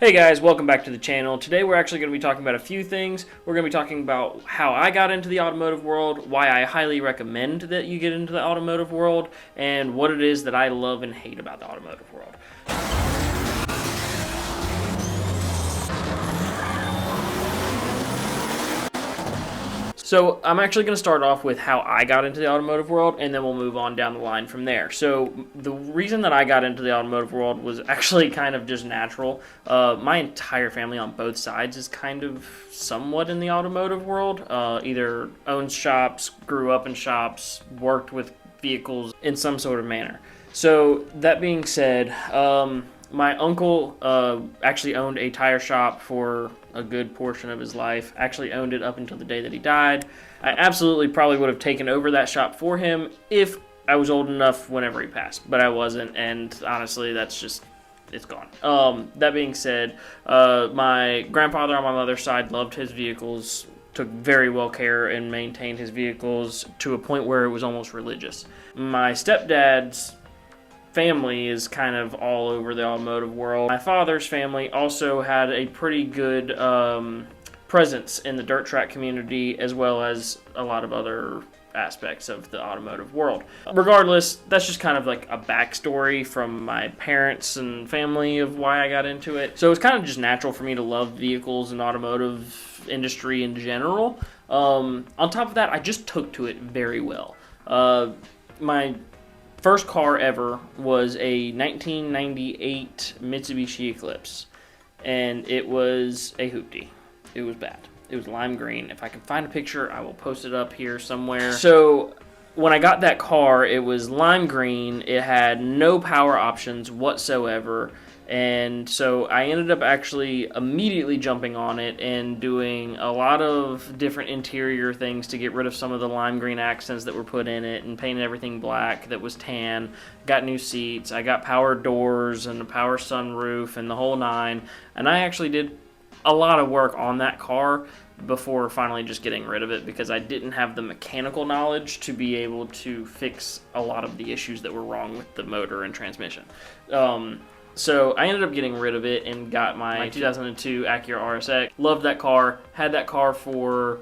Hey guys, welcome back to the channel. Today we're actually going to be talking about a few things. We're going to be talking about how I got into the automotive world, why I highly recommend that you get into the automotive world, and what it is that I love and hate about the automotive world. So I'm actually going to start off with how I got into the automotive world, and then we'll move on down the line from there. So the reason that I got into the automotive world was actually kind of just natural. My entire family on both sides is kind of somewhat in the automotive world. Either owns shops, grew up in shops, worked with vehicles in some sort of manner. So that being said, my uncle actually owned a tire shop for a good portion of his life. Actually owned it up until the day that he died. I absolutely probably would have taken over that shop for him if I was old enough whenever he passed, but I wasn't, and honestly, that's just, it's gone. That being said, my grandfather on my mother's side loved his vehicles, took very well care and maintained his vehicles to a point where it was almost religious. My stepdad's family is kind of all over the automotive world. My father's family also had a pretty good presence in the dirt track community, as well as a lot of other aspects of the automotive world. Regardless, that's just kind of like a backstory from my parents and family of why I got into it. So it's kind of just natural for me to love vehicles and automotive industry in general. On top of that, I just took to it very well. My first car ever was a 1998 Mitsubishi Eclipse, and it was a hoopty. It was bad. It was lime green. If I can find a picture, I will post it up here somewhere. So when I got that car, it was lime green. It had no power options whatsoever, and so I ended up actually immediately jumping on it and doing a lot of different interior things to get rid of some of the lime green accents that were put in it, and painted everything black that was tan. Got new seats. I got power doors and a power sunroof and the whole nine, and I actually did a lot of work on that car before finally just getting rid of it, because I didn't have the mechanical knowledge to be able to fix a lot of the issues that were wrong with the motor and transmission. So I ended up getting rid of it and got my 2002 Acura RSX. Loved that car. Had that car for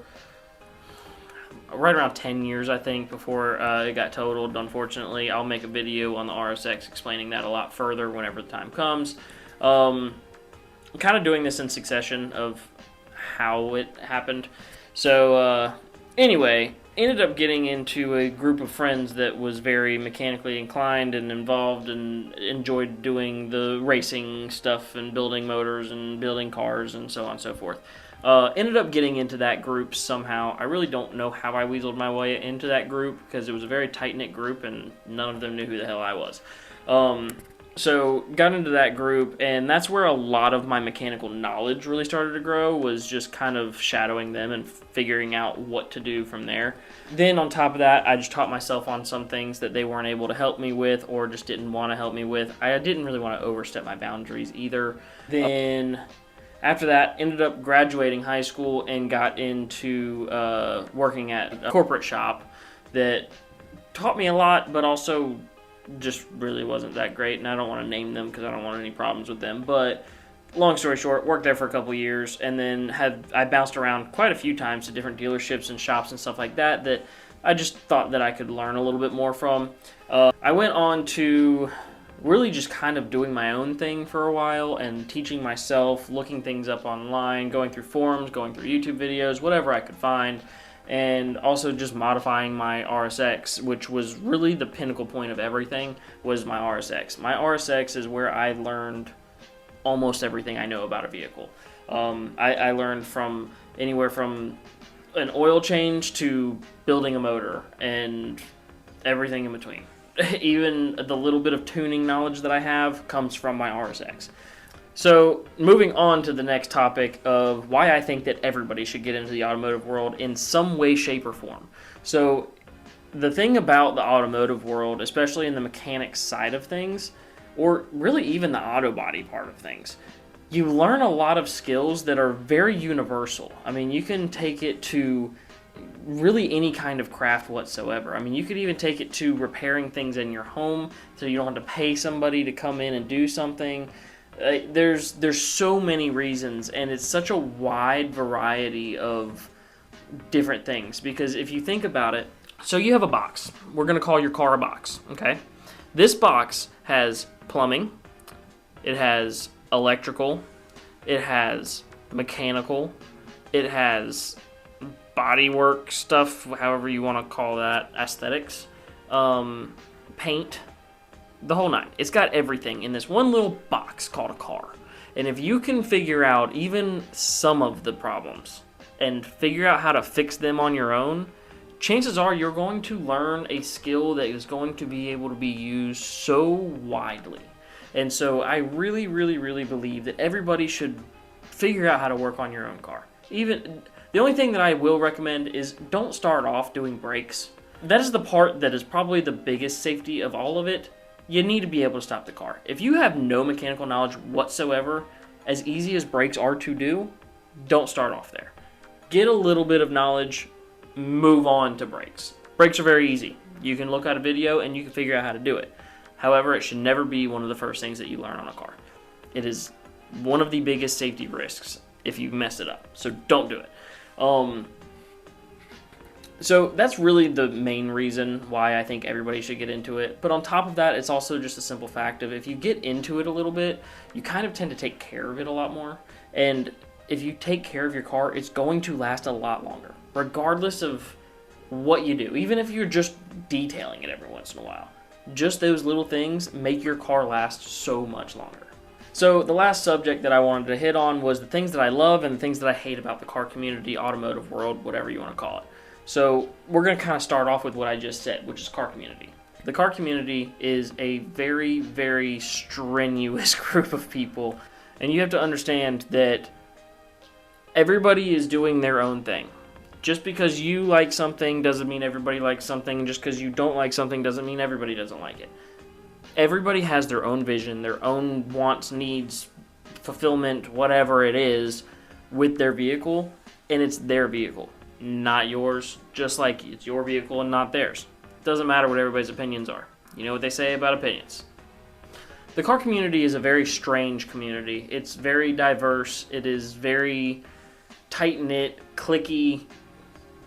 right around 10 years, I think, before it got totaled. Unfortunately, I'll make a video on the RSX explaining that a lot further whenever the time comes. I'm kind of doing this in succession of how it happened. So anyway, ended up getting into a group of friends that was very mechanically inclined and involved and enjoyed doing the racing stuff and building motors and building cars and so on and so forth. Ended up getting into that group somehow. I really don't know how I weaseled my way into that group, because it was a very tight-knit group and none of them knew who the hell I was. So got into that group, and that's where a lot of my mechanical knowledge really started to grow, was just kind of shadowing them and figuring out what to do from there. Then on top of that, I just taught myself on some things that they weren't able to help me with or just didn't want to help me with. I didn't really want to overstep my boundaries either. Then after that, ended up graduating high school and got into working at a corporate shop that taught me a lot, but also just really wasn't that great, and I don't want to name them because I don't want any problems with them. But long story short, worked there for a couple years, and then I bounced around quite a few times to different dealerships and shops and stuff like that that I just thought that I could learn a little bit more from. I went on to really just kind of doing my own thing for a while and teaching myself, looking things up online, going through forums, going through YouTube videos, whatever I could find, and also just modifying my RSX, which was really the pinnacle point of everything, was my RSX. My RSX is where I learned almost everything I know about a vehicle. I learned from anywhere from an oil change to building a motor and everything in between. Even the little bit of tuning knowledge that I have comes from my RSX. So moving on to the next topic of why I think that everybody should get into the automotive world in some way, shape, or form. So the thing about the automotive world, especially in the mechanics side of things, or really even the auto body part of things, you learn a lot of skills that are very universal. I mean, you can take it to really any kind of craft whatsoever. I mean, you could even take it to repairing things in your home so you don't have to pay somebody to come in and do something. There's so many reasons, and it's such a wide variety of different things. Because if you think about it, so you have a box. We're gonna call your car a box, okay? This box has plumbing, it has electrical, it has mechanical, it has bodywork stuff, however you want to call that, aesthetics, paint, the whole nine. It's got everything in this one little box called a car. And if you can figure out even some of the problems and figure out how to fix them on your own, chances are you're going to learn a skill that is going to be able to be used so widely. And so I really, really, really believe that everybody should figure out how to work on your own car. Even the only thing that I will recommend is don't start off doing brakes. That is the part that is probably the biggest safety of all of it. You need to be able to stop the car. If you have no mechanical knowledge whatsoever, as easy as brakes are to do, don't start off there. Get a little bit of knowledge, move on to brakes. Brakes are very easy. You can look at a video and you can figure out how to do it. However, it should never be one of the first things that you learn on a car. It is one of the biggest safety risks if you mess it up. So don't do it. So that's really the main reason why I think everybody should get into it. But on top of that, it's also just a simple fact of if you get into it a little bit, you kind of tend to take care of it a lot more. And if you take care of your car, it's going to last a lot longer, regardless of what you do. Even if you're just detailing it every once in a while. Just those little things make your car last so much longer. So the last subject that I wanted to hit on was the things that I love and the things that I hate about the car community, automotive world, whatever you want to call it. So we're going to kind of start off with what I just said, which is car community. The car community is a very, very strenuous group of people, and you have to understand that everybody is doing their own thing. Just because you like something doesn't mean everybody likes something. Just because you don't like something doesn't mean everybody doesn't like it. Everybody has their own vision, their own wants, needs, fulfillment, whatever it is, with their vehicle, and it's their vehicle, not yours, just like it's your vehicle and not theirs. It doesn't matter what everybody's opinions are. You know what they say about opinions. The car community is a very strange community. It's very diverse. It is very tight-knit, cliquey,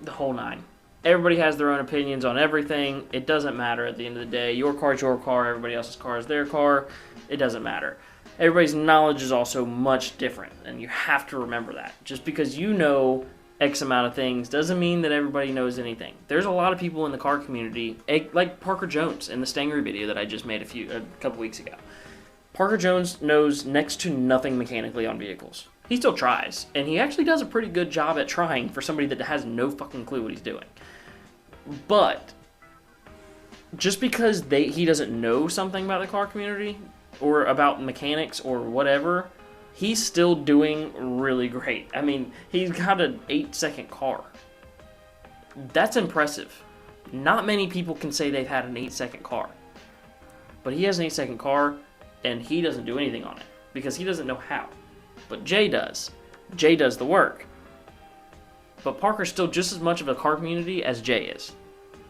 the whole nine. Everybody has their own opinions on everything. It doesn't matter at the end of the day. Your car is your car. Everybody else's car is their car. It doesn't matter. Everybody's knowledge is also much different, and you have to remember that. Just because you know X amount of things doesn't mean that everybody knows anything. There's a lot of people in the car community, like Parker Jones in the Stangery video that I just made a couple weeks ago. Parker Jones knows next to nothing mechanically on vehicles. He still tries, and he actually does a pretty good job at trying for somebody that has no fucking clue what he's doing. But just because he doesn't know something about the car community or about mechanics or whatever, he's still doing really great. I mean, he's got an 8-second car. That's impressive. Not many people can say they've had an 8-second car. But he has an 8-second car, and he doesn't do anything on it because he doesn't know how. But Jay does. Jay does the work. But Parker's still just as much of a car community as Jay is.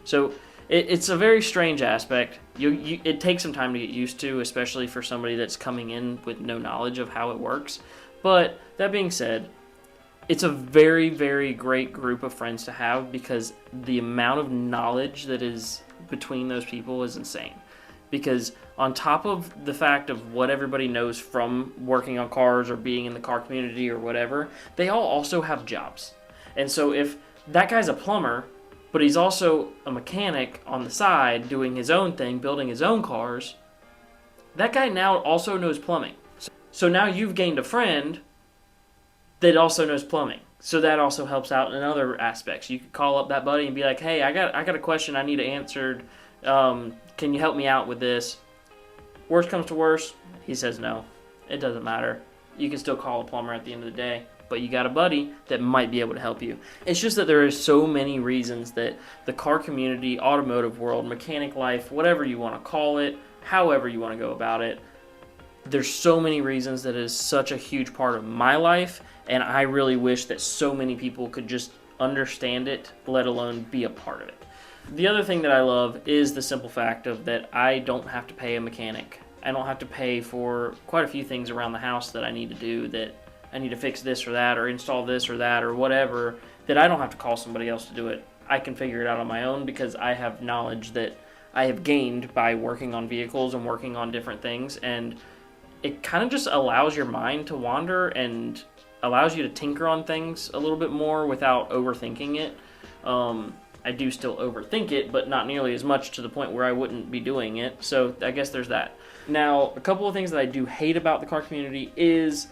So it's a very strange aspect. It takes some time to get used to, especially for somebody that's coming in with no knowledge of how it works. But that being said, it's a very, very great group of friends to have because the amount of knowledge that is between those people is insane. Because on top of the fact of what everybody knows from working on cars or being in the car community or whatever, they all also have jobs. And so if that guy's a plumber, but he's also a mechanic on the side doing his own thing, building his own cars, that guy now also knows plumbing. So now you've gained a friend that also knows plumbing. So that also helps out in other aspects. You could call up that buddy and be like, hey, I got a question I need answered. Can you help me out with this? Worst comes to worst, he says no. It doesn't matter. You can still call a plumber at the end of the day. But you got a buddy that might be able to help you. It's just that there are so many reasons that the car community, automotive world, mechanic life, whatever you want to call it, however you want to go about it, there's so many reasons that it is such a huge part of my life, and I really wish that so many people could just understand it, let alone be a part of it. The other thing that I love is the simple fact of that I don't have to pay a mechanic I don't have to pay for quite a few things around the house that I need to do, that I need to fix this or that or install this or that or whatever, that I don't have to call somebody else to do it. I can figure it out on my own because I have knowledge that I have gained by working on vehicles and working on different things, and it kind of just allows your mind to wander and allows you to tinker on things a little bit more without overthinking it. I do still overthink it, but not nearly as much to the point where I wouldn't be doing it. So I guess there's that. Now, a couple of things that I do hate about the car community is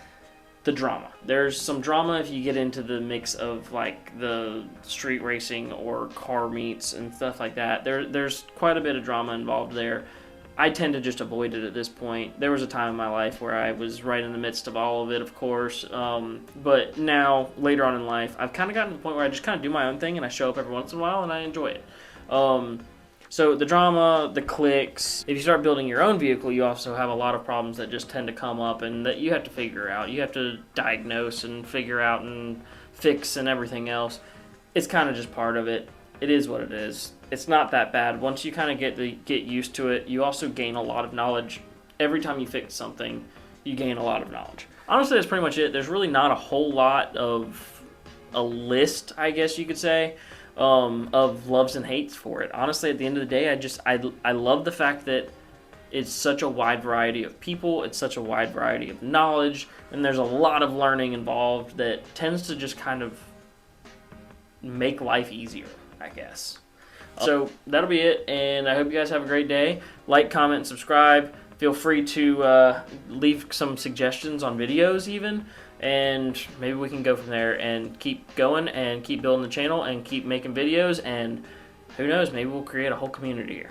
the drama. There's some drama if you get into the mix of like the street racing or car meets and stuff like that. There's quite a bit of drama involved there. I tend to just avoid it at this point. There was a time in my life where I was right in the midst of all of it, of course. But now, later on in life, I've kind of gotten to the point where I just kind of do my own thing and I show up every once in a while and I enjoy it. So the drama, the clicks, if you start building your own vehicle, you also have a lot of problems that just tend to come up and that you have to figure out. You have to diagnose and figure out and fix and everything else. It's kind of just part of it. It is what it is. It's not that bad. Once you kind of get used to it, you also gain a lot of knowledge. Every time you fix something, you gain a lot of knowledge. Honestly, that's pretty much it. There's really not a whole lot of a list, I guess you could say, of loves and hates for it. Honestly, at the end of the day, I love the fact that it's such a wide variety of people, it's such a wide variety of knowledge, and there's a lot of learning involved that tends to just kind of make life easier, I guess. So that'll be it, and I hope you guys have a great day. Like, comment, and subscribe. Feel free to leave some suggestions on videos even, and maybe we can go from there and keep going and keep building the channel and keep making videos, and who knows, maybe we'll create a whole community here.